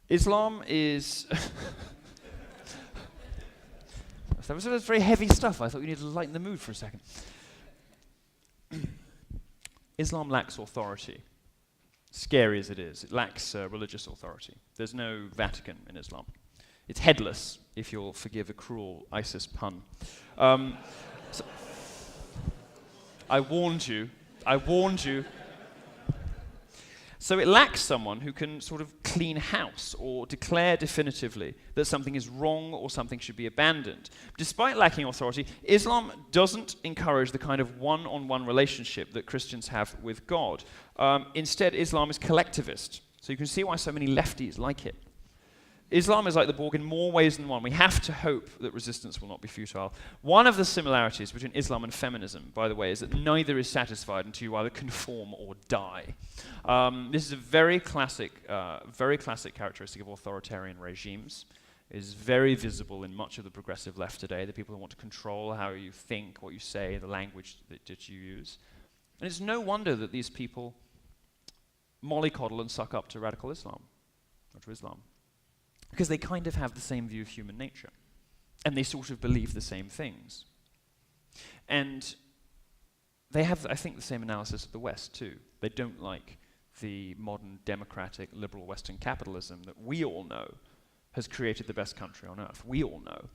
Islam is... That was very heavy stuff. I thought you needed to lighten the mood for a second. Islam lacks authority. Scary as it is, it lacks religious authority. There's no Vatican in Islam. It's headless, if you'll forgive a cruel ISIS pun. So I warned you. So it lacks someone who can sort of clean house or declare definitively that something is wrong or something should be abandoned. Despite lacking authority, Islam doesn't encourage the kind of one-on-one relationship that Christians have with God. Instead, Islam is collectivist. So you can see why so many lefties like it. Islam is like the Borg in more ways than one. We have to hope that resistance will not be futile. One of the similarities between Islam and feminism, by the way, is that neither is satisfied until you either conform or die. This is a very classic characteristic of authoritarian regimes. It is very visible in much of the progressive left today, the people who want to control how you think, what you say, the language that you use. And it's no wonder that these people mollycoddle and suck up to radical Islam, or to Islam. Because they kind of have the same view of human nature. And they sort of believe the same things. And they have, I think, the same analysis of the West, too. They don't like the modern, democratic, liberal Western capitalism that we all know has created the best country on earth. We all know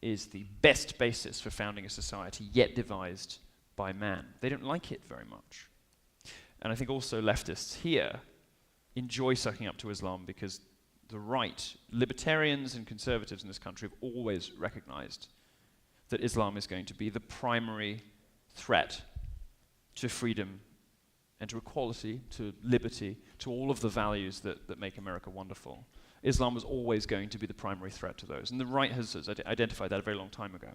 is the best basis for founding a society yet devised by man. They don't like it very much. And I think also leftists here enjoy sucking up to Islam because the right, libertarians and conservatives in this country have always recognized that Islam is going to be the primary threat to freedom and to equality, to liberty, to all of the values that make America wonderful. Islam was always going to be the primary threat to those. And the right has identified that a very long time ago.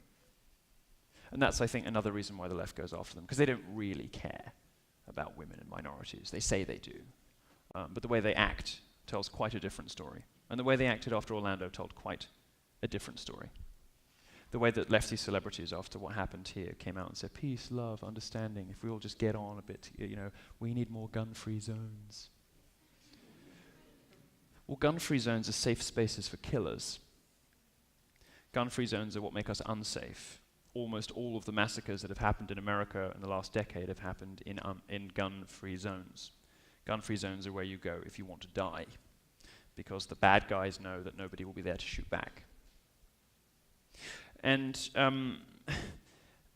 And that's, I think, another reason why the left goes after them, because they don't really care about women and minorities. They say they do. But the way they act tells quite a different story. And the way they acted after Orlando told quite a different story. The way that lefty celebrities, after what happened here, came out and said, peace, love, understanding, if we all just get on a bit, we need more gun-free zones. Well, gun-free zones are safe spaces for killers. Gun-free zones are what make us unsafe. Almost all of the massacres that have happened in America in the last decade have happened in gun-free zones. Gun-free zones are where you go if you want to die, because the bad guys know that nobody will be there to shoot back. And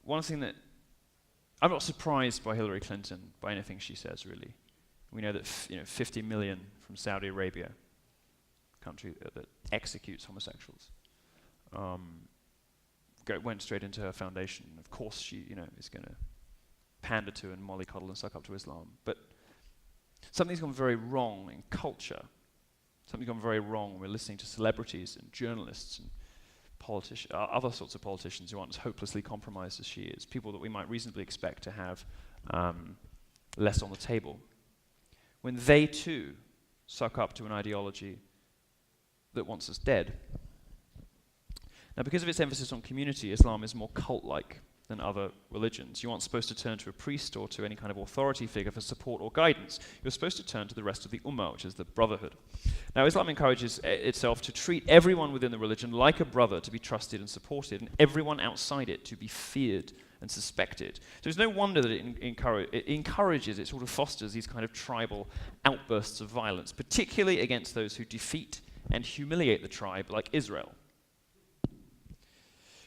one thing that I'm not surprised by Hillary Clinton, by anything she says, really. We know that 50 million from Saudi Arabia, country that executes homosexuals, went straight into her foundation. Of course, she is going to pander to and mollycoddle and suck up to Islam. But something's gone very wrong in culture. Something's gone very wrong when we're listening to celebrities and journalists and other sorts of politicians who aren't as hopelessly compromised as she is, people that we might reasonably expect to have less on the table, when they too suck up to an ideology that wants us dead. Now, because of its emphasis on community, Islam is more cult-like than other religions. You aren't supposed to turn to a priest or to any kind of authority figure for support or guidance. You're supposed to turn to the rest of the ummah, which is the brotherhood. Now, Islam encourages itself to treat everyone within the religion like a brother, to be trusted and supported, and everyone outside it to be feared and suspected. So it's no wonder that it encourages, it sort of fosters these kind of tribal outbursts of violence, particularly against those who defeat and humiliate the tribe, like Israel.